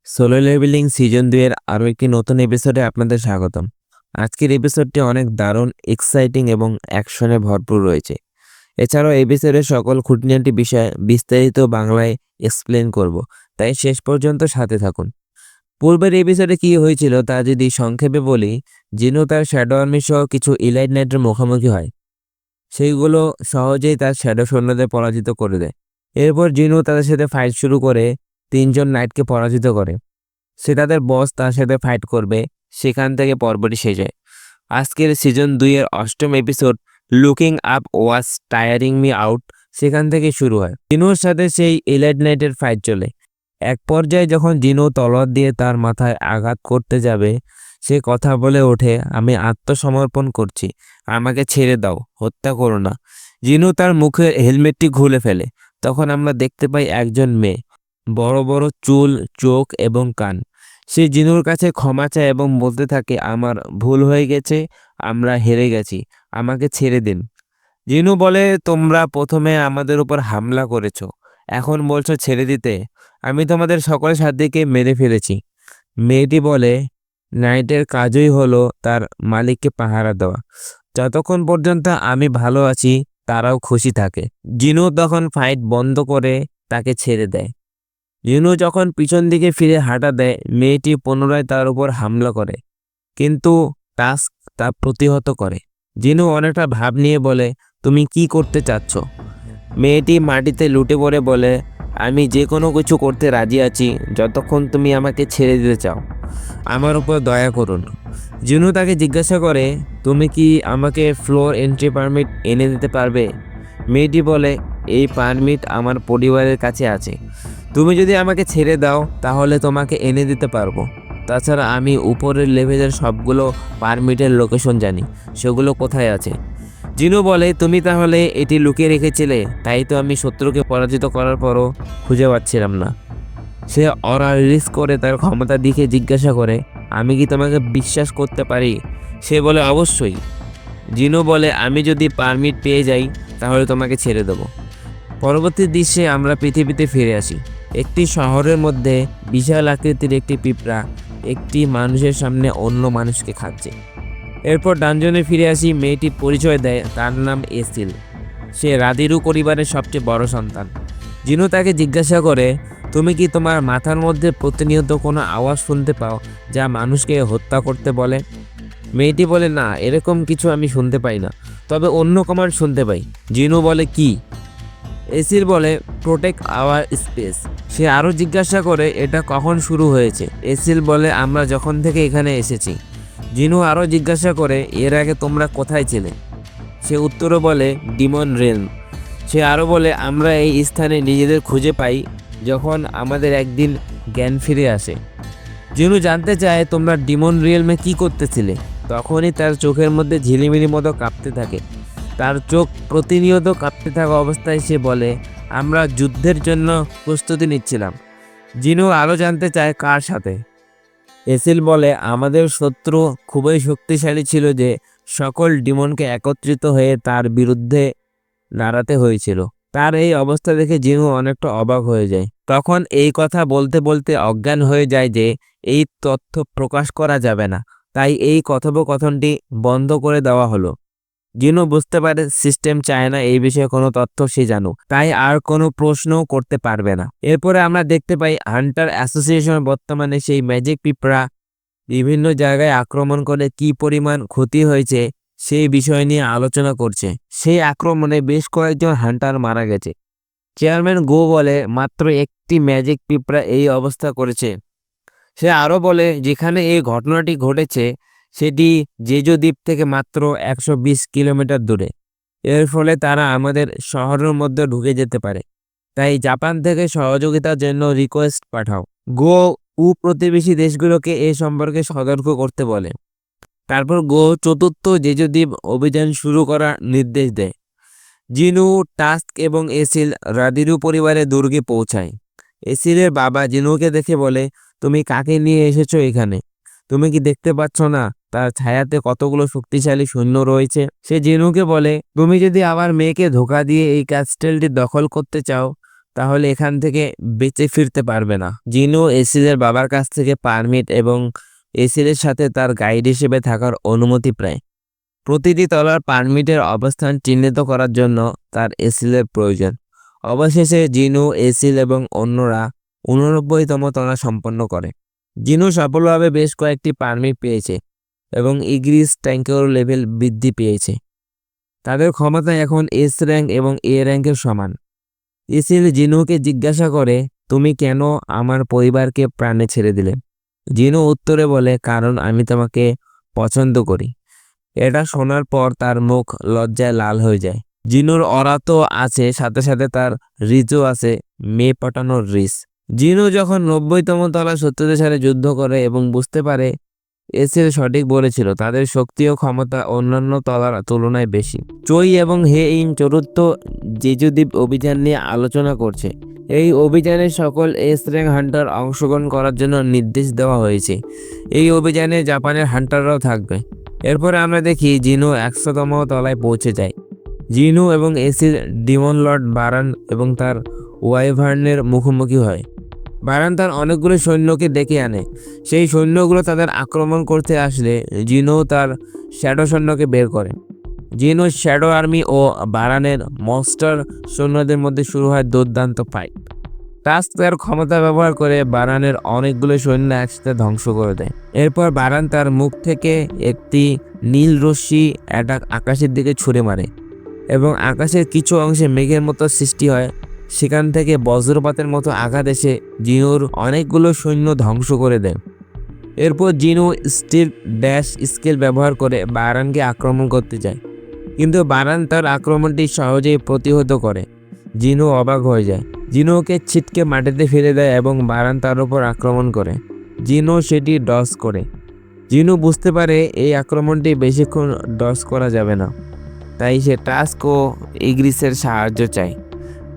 Solo leveling season 2 এর আরও একটি নতুন এপিসোডে আপনাদের স্বাগতম। আজকের এপিসোডটি অনেক দারুণ, এক্সাইটিং এবং অ্যাকশনে ভরপুর রয়েছে। এছাড়াও এপিসোডের সকল খুঁটিনাটি বিষয় বিস্তারিত বাংলায় এক্সপ্লেন করব, তাই শেষ পর্যন্ত সাথে থাকুন। পূর্বের এপিসোডে কি হয়েছিল তা যদি সংক্ষেপে বলি, জিনু তার শ্যাডো আর্মি সহ কিছু ইলাইট নাইটের মুখোমুখি হয়। সেইগুলো সহজেই তার শ্যাডো সৈন্যদের পরাজিত করে দেয়। এরপর জিনু তাদের সাথে ফাইট শুরু করে 3জন নাইটকে পরাজিত করে। সে তাদের বস তার সাথে ফাইট করবে, সেখান থেকে পর্বটি শেষ হয়। আজকের সিজন 2 এর 8ম এপিসোড লুকিং আপ ওয়াজ টায়ারিং মি আউট সেখান থেকে শুরু হয়। জিনুর সাথে সেই এলাইট নাইটের ফাইট চলে। এক পর্যায়ে যখন জিনু তলোয়ার দিয়ে তার মাথায় আঘাত করতে যাবে, সে কথা বলে ওঠে, আমি আত্মসমর্পণ করছি, আমাকে ছেড়ে দাও, হত্যা করো না। জিনু তার মুখের হেলমেটটি খুলে ফেলে। তখন আমরা দেখতে পাই একজন মেয়ে, বড় বড় চুল, চোখ এবং কান। সে জিনুর কাছে ক্ষমা চায় এবং বলতে থাকে, আমার ভুল হয়ে গেছে, আমরা হেরে গেছি, আমাকে ছেড়ে দিন। জিনু বলে, তোমরা প্রথমে আমাদের উপর হামলা করেছো, এখন বলছো ছেড়ে দিতে? আমি তোমাদের সকলের সাথীকে মেরে ফেলেছি। মেয়েটি বলে, নাইটের কাজই হলো তার মালিককে পাহারা দেওয়া, যতক্ষণ পর্যন্ত আমি ভালো আছি তারাও খুশি থাকে। জিনু তখন ফাইট বন্ধ করে তাকে ছেড়ে দেয়। জিনু যখন পিছন দিকে ফিরে হাঁটা দেয়, মেয়েটি পুনরায় তার উপর হামলা করে, কিন্তু টাস্ক তা প্রতিহত করে। জিনু অনেকটা ভাব নিয়ে বলে, তুমি কি করতে চাচ্ছ? মেয়েটি মাটিতে লুটে পড়ে বলে, আমি যে কোনো কিছু করতে রাজি আছি যতক্ষণ তুমি আমাকে ছেড়ে দিতে চাও, আমার উপর দয়া করুন। জিনু তাকে জিজ্ঞাসা করে, তুমি কি আমাকে ফ্লোর এন্ট্রি পারমিট এনে দিতে পারবে? মেয়েটি বলে, এই পারমিট আমার পরিবারের কাছে আছে, তুমি যদি আমাকে ছেড়ে দাও তাহলে তোমাকে এনে দিতে পারবো। তাছাড়া আমি উপরের লেভেলের সবগুলো পারমিটের লোকেশন জানি, সেগুলো কোথায় আছে। জিনু বলে, তুমি তাহলে এটি লুকিয়ে রেখেছিলে, তাই তো আমি শত্রুকে পরাজিত করার পরও খুঁজে পাচ্ছিলাম না। সে অরা রিস্ক করে তার ক্ষমতা দিকে জিজ্ঞাসা করে, আমি কি তোমাকে বিশ্বাস করতে পারি? সে বলে, অবশ্যই। জিনু বলে, আমি যদি পারমিট পেয়ে যাই তাহলে তোমাকে ছেড়ে দেবো। পরবর্তী দৃশ্যে আমরা পৃথিবীতে ফিরে আসি। একটি শহরের মধ্যে বিশাল আকৃতির একটি পিঁপড়া একটি মানুষের সামনে অন্য মানুষকে খাচ্ছে। এরপর ডানজনে ফিরে আসি। মেয়েটি পরিচয় দেয়, তার নাম এসিল। সে রাদিরু পরিবারের সবচেয়ে বড় সন্তান। জিনু তাকে জিজ্ঞাসা করে, তুমি কি তোমার মাথার মধ্যে প্রতিনিয়ত কোনো আওয়াজ শুনতে পাও যা মানুষকে হত্যা করতে বলে? মেয়েটি বলে, না, এরকম কিছু আমি শুনতে পাই না, তবে অন্য কমান্ড শুনতে পাই। জিনু বলে, কি? এসিল বলে, প্রোটেক্ট আওয়ার স্পেস। সে আরও জিজ্ঞাসা করে, এটা কখন শুরু হয়েছে? এসিল বলে, আমরা যখন থেকে এখানে এসেছি। জিনু আরও জিজ্ঞাসা করে, এর আগে তোমরা কোথায় ছিলে? সে উত্তরে বলে, ডিমন রেলম। সে আরও বলে, আমরা এই স্থানে নিজেদের খুঁজে পাই যখন আমাদের একদিন জ্ঞান ফিরে আসে। জিনু জানতে চায়, তোমরা ডিমন রিয়েলমে কি করতেছিলে? তখনই তার চোখের মধ্যে ঝিলিমিলি মতো কাঁপতে থাকে। তার চোখ প্রতিনিয়ত কাঁপতে থাকা অবস্থায় সে বলে, আমরা যুদ্ধের জন্য প্রস্তুতি নিচ্ছিলাম। জিনু আরও জানতে চায়, কার সাথে? এসিল বলে, আমাদের শত্রু খুবই শক্তিশালী ছিল যে সকল ডিমনকে একত্রিত হয়ে তার বিরুদ্ধে দাঁড়াতে হয়েছিল। তার এই অবস্থা দেখে জিনু অনেকটা অবাক হয়ে যায়। তখন এই কথা বলতে বলতে অজ্ঞান হয়ে যায় যে এই তথ্য প্রকাশ করা যাবে না, তাই এই কথোপকথনটি বন্ধ করে দেওয়া হলো। জিনু বুঝতে পারে সিস্টেম চায় না এই বিষয়ে কোনো তথ্য সে জানুক, তাই আর কোনো প্রশ্নও করতে পারবে না। এরপরে আমরা দেখতে পাই হান্টার অ্যাসোসিয়েশন বর্তমানে সেই ম্যাজিক পিঁপড়া বিভিন্ন জায়গায় আক্রমণ করে কি পরিমাণ ক্ষতি হয়েছে সেই বিষয় নিয়ে আলোচনা করছে। সেই আক্রমণে বেশ কয়েকজন হান্টার মারা গেছে। চেয়ারম্যান গো বলে, মাত্র একটি ম্যাজিক পিঁপড়া এই অবস্থা করেছে। সে আরও বলে, যেখানে এই ঘটনাটি ঘটেছে সেটি জেজো দ্বীপ থেকে মাত্র 120 কিলোমিটার দূরে। এর ফলে তারা আমাদের শহরের মধ্যে ঢুকে যেতে পারে, তাই জাপান থেকে সহযোগিতার জন্য রিকোয়েস্ট পাঠাও। গো প্রতিবেশী দেশগুলোকে এ সম্পর্কে সতর্ক করতে বলে। তারপর গো চতুর্থ জেজো দ্বীপ অভিযান শুরু করার নির্দেশ দেয়। জিনু, টাস্ক এবং এসিল রাদিরু পরিবারের দুর্গে পৌঁছায়। এসিলের বাবা জিনুকে দেখে বলে, তুমি কাকে নিয়ে এসেছো এখানে? তুমি কি দেখতে পাচ্ছ না তার ছায়াতে কতগুলো শক্তিশালী সৈন্য রয়েছে? সে জিনুকে বলে, তুমি যদি আমার মেয়েকে ধোঁকা দিয়ে এই ক্যাস্টেলটি দখল করতে চাও তাহলে এখান থেকে বেঁচে ফিরতে পারবে না। জিনু এসিলের বাবার কাছ থেকে পারমিট এবং এসিলের সাথে তার গাইড হিসেবে থাকার অনুমতি পায়। প্রতিটি তলার পারমিটের অবস্থান চিহ্নিত করার জন্য তার এসিলের প্রয়োজন। অবশেষে জিনু, এসিল এবং অন্যরা 89তম তলা সম্পন্ন করে। জিনু সফলভাবে বেশ কয়েকটি পারমিট পেয়েছে এবং ইগ্রিস ট্যাঙ্কের লেভেল বৃদ্ধি পেয়েছে। তাদের ক্ষমতা এখন এস র্যাঙ্ক এবং এ র্যাঙ্কের সমান। এসিল জিনুকে জিজ্ঞাসা করে, তুমি কেন আমার পরিবারকে প্রাণে ছেড়ে দিলে? জিনু উত্তরে বলে, কারণ আমি তোমাকে পছন্দ করি। এটা শোনার পর তার মুখ লজ্জায় লাল হয়ে যায়। জিনুর অরা তো আছে, সাথে সাথে তার রিজও আছে, মেয়ে পটানোর রিস। জিনু যখন 90তম তলা শত্রুদের সাথে যুদ্ধ করে এবং বুঝতে পারে এসিল সঠিক বলেছিল, তাদের শক্তি ও ক্ষমতা অন্যান্য তলার তুলনায় বেশি। চই এবং হে ইন চতুর্থ জেজু দ্বীপ অভিযান নিয়ে আলোচনা করছে। এই অভিযানে সকল এস র্যাঙ্ক হান্টার অংশগ্রহণ করার জন্য নির্দেশ দেওয়া হয়েছে। এই অভিযানে জাপানের হান্টাররাও থাকবে। এরপরে আমরা দেখি জিনু 100তম তলায় পৌঁছে যায়। জিনু এবং এসিল ডিমন লর্ড বারান এবং তার ওয়াইভার্নের মুখোমুখি হয়। বারান তার অনেকগুলো সৈন্যকে ডেকে আনে। সেই সৈন্যগুলো তাদের আক্রমণ করতে আসলে জিনু তার শ্যাডো সৈন্যকে বের করে। জিনু শ্যাডো আর্মি ও বারানের মনস্টার সৈন্যদের মধ্যে শুরু হয় দুর্দান্ত ফাইট। টাস্ক তার ক্ষমতা ব্যবহার করে বারানের অনেকগুলো সৈন্য একসাথে ধ্বংস করে দেয়। এরপর বারান তার মুখ থেকে একটি নীল রশ্মি আকাশের দিকে ছুঁড়ে মারে এবং আকাশের কিছু অংশে মেঘের মতো সৃষ্টি হয়। সেখান থেকে বজ্রপাতের মতো আঘাত এসে জিনুর অনেকগুলো সৈন্য ধ্বংস করে দেয়। এরপর জিনু স্টিল ড্যাশ স্কেল ব্যবহার করে বারানকে আক্রমণ করতে যায়, কিন্তু বারান তার আক্রমণটি সহজেই প্রতিহত করে। জিনু অবাক হয়ে যায়। জিনুকে ছিটকে মাটিতে ফেলে দেয় এবং বারান তার উপর আক্রমণ করে। জিনু সেটি ডজ করে। জিনু বুঝতে পারে এই আক্রমণটি বেশিক্ষণ ডজ করা যাবে না, তাই সে টাস্ক ও ইগ্রিসের সাহায্য চায়।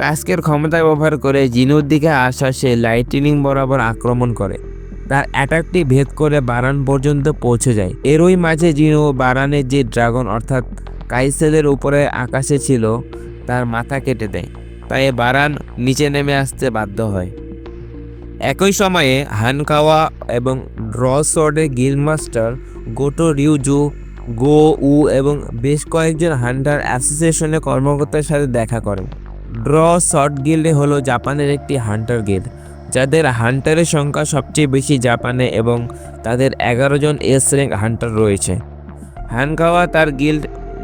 টাস্কের ক্ষমতা ব্যবহার করে জিনুর দিকে আসা সে লাইটনিং বরাবর আক্রমণ করে। তার অ্যাটাকটি ভেদ করে বারান পর্যন্ত পৌঁছে যায়। এরই মাঝে জিনু বারানের যে ড্রাগন অর্থাৎ কাইসেলের উপরে আকাশে ছিল তার মাথা কেটে দেয়, তাই বারান নিচে নেমে আসতে বাধ্য হয়। একই সময়ে হানকাওয়া এবং ড্র সোর্ডের গিল্ডমাস্টার গোটো রিউজু, গো উ এবং বেশ কয়েকজন হান্টার অ্যাসোসিয়েশনের কর্মকর্তার সাথে দেখা করেন। ড্র শর্ট গিল্ডে হলো জাপানের একটি হান্টার গিল্ড, যাদের হান্টারের সংখ্যা সবচেয়ে বেশি জাপানে এবং তাদের 11 জন এস র্যাঙ্ক হান্টার রয়েছে। হানকাওয়া তার গিল্ড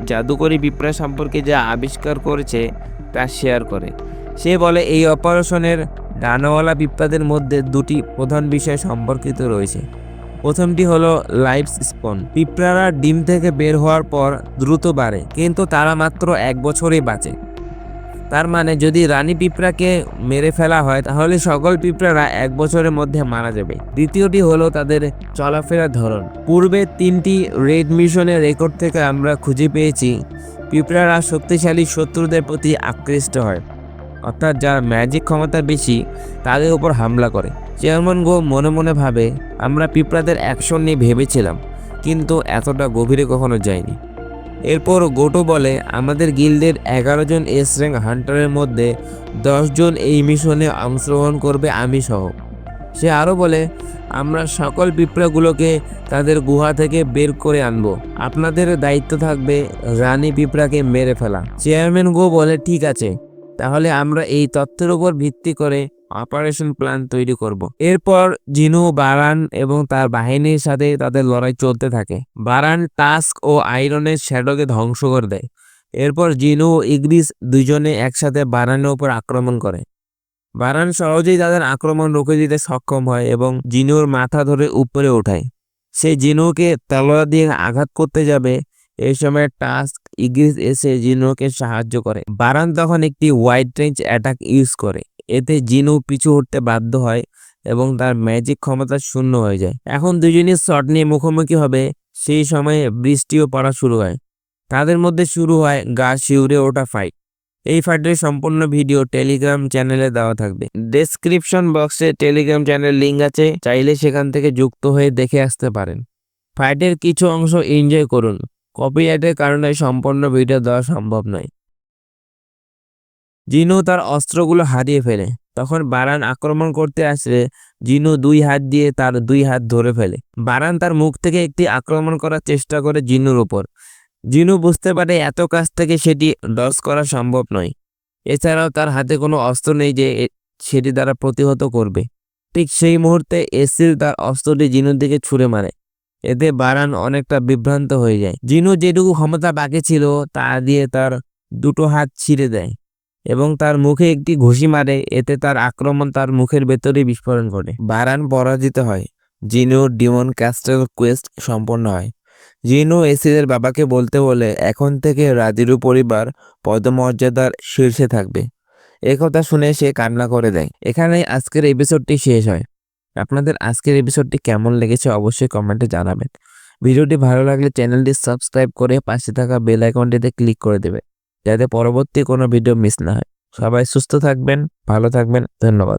জাদুকরী পিঁপড়া সম্পর্কে যা আবিষ্কার করেছে তা শেয়ার করে। সে বলে এই অপারেশনের ডানাওয়ালা পিঁপড়াদের মধ্যে দুটি প্রধান বিষয় সম্পর্কিত রয়েছে। প্রথমটি হলো লাইফ স্পন। পিঁপড়ারা ডিম থেকে বের হওয়ার পর দ্রুত বাড়ে, কিন্তু তারা মাত্র 1 বছরই বাঁচে। তার মানে যদি রানী পিঁপড়াকে মেরে ফেলা হয় তাহলে সকল পিঁপড়ারা 1 বছরের মধ্যে মারা যাবে। দ্বিতীয়টি হলো তাদের চলাফেরার ধরন। পূর্বে 3টি রেড মিশনের রেকর্ড থেকে আমরা খুঁজে পেয়েছি পিঁপড়ারা শক্তিশালী শত্রুদের প্রতি আকৃষ্ট হয়, অর্থাৎ যার ম্যাজিক ক্ষমতা বেশি তাদের উপর হামলা করে। চেয়ারম্যান গো মনে মনে ভাবে, আমরা পিঁপড়াদের অ্যাকশন নিয়ে ভেবেছিলাম, কিন্তু এতটা গভীরে কখনো যায়নি। এরপর গোটো বলে, আমাদের গিল্ডের 11 জন এস র্যাঙ্ক হান্টারের মধ্যে 10 জন এই মিশনে অংশগ্রহণ করবে, আমি সহ। সে আরও বলে, আমরা সকল পিঁপড়াগুলোকে তাদের গুহা থেকে বের করে আনবো। আপনাদের দায়িত্ব থাকবে রানী পিঁপড়াকে মেরে ফেলা। চেয়ারম্যান গো বলে, ঠিক আছে, তাহলে আমরা এই তথ্যের উপর ভিত্তি করে অপারেশন প্ল্যান তৈরি করব। এরপর জিনু, বারান এবং তার বাহিনীর সাথে তাদের লড়াই চলতে থাকে। বারান টাস্ক ও আয়রনের শ্যাডোকে ধ্বংস করে দেয়। এরপর জিনু ও ইগ্রিস দুজনে একসাথে বারানের উপর আক্রমণ করে। বারান সহজেই তাদের আক্রমণ রুখে দিতে সক্ষম হয় এবং জিনুর মাথা ধরে উপরে ওঠায়। সে জিনুকে তলোয়ার দিয়ে আঘাত করতে যাবে, এই সময় টাস্ক ইগ্রিস এসে জিনুকে সাহায্য করে। বারান তখন একটি ওয়াইড রেঞ্জ অ্যাটাক ইউজ করে। এতে জিনু পিছু হটতে বাধ্য হয় এবং তার ম্যাজিক ক্ষমতা শূন্য হয়ে যায়। এখন দুজনই শট নিয়ে মুখোমুখি হবে। সেই সময়ে বৃষ্টিও পড়া শুরু হয়। তাদের মধ্যে শুরু হয় গা শিউরে ওঠা ফাইট। এই ফাইটের সম্পূর্ণ ভিডিও টেলিগ্রাম চ্যানেলে দেওয়া থাকবে। ডেসক্রিপশন বক্সে টেলিগ্রাম চ্যানেল লিঙ্ক আছে, চাইলে সেখান থেকে যুক্ত হয়ে দেখে আসতে পারেন। ফাইটের কিছু অংশ এনজয় করুন, কপিরাইটের কারণে সম্পূর্ণ ভিডিও দেওয়া সম্ভব নয়। জিনু তার অস্ত্রগুলো হারিয়ে ফেলে। তখন বারান আক্রমণ করতে আসলে জিনু 2 হাত দিয়ে তার 2 হাত ধরে ফেলে। বারান তার মুখ থেকে একটি আক্রমণ করার চেষ্টা করে জিনুর উপর। জিনু বুঝতে পারে এত কাছ থেকে সেটি ডজ করা সম্ভব নয়। এছাড়াও তার হাতে কোনো অস্ত্র নেই যে সেটি দ্বারা প্রতিহত করবে। ঠিক সেই মুহূর্তে এসিল তার অস্ত্রটি জিনুর দিকে ছুঁড়ে মারে। এতে বারান অনেকটা বিভ্রান্ত হয়ে যায়। জিনু যেটুকু ক্ষমতা বাকি ছিল তা দিয়ে তার 2টো হাত ছিঁড়ে দেয় এবং তার মুখে একটি ঘুষি মারে। এতে তার আক্রমণ তার মুখের ভেতরেই বিস্ফোরণ ঘটে। বারান পরাজিত হয়। জিনুর ডিমন ক্যাস্টেল কোয়েস্ট সম্পন্ন হয়। জিনু এসিলের বাবাকে বলতে বলে এখন থেকে রাজিরু পরিবার পদমর্যাদার শীর্ষে থাকবে। একথা শুনে সে কান্না করে দেয়। এখানেই আজকের এপিসোডটি শেষ হয়। আপনাদের আজকের এপিসোডটি কেমন লেগেছে অবশ্যই কমেন্টে জানাবেন। ভিডিওটি ভালো লাগলে চ্যানেলটি সাবস্ক্রাইব করে পাশে থাকা বেল আইকনটিতে ক্লিক করে দেবেন যাতে পরবর্তী কোনো ভিডিও মিস না হয়। সবাই সুস্থ থাকবেন, ভালো থাকবেন। ধন্যবাদ।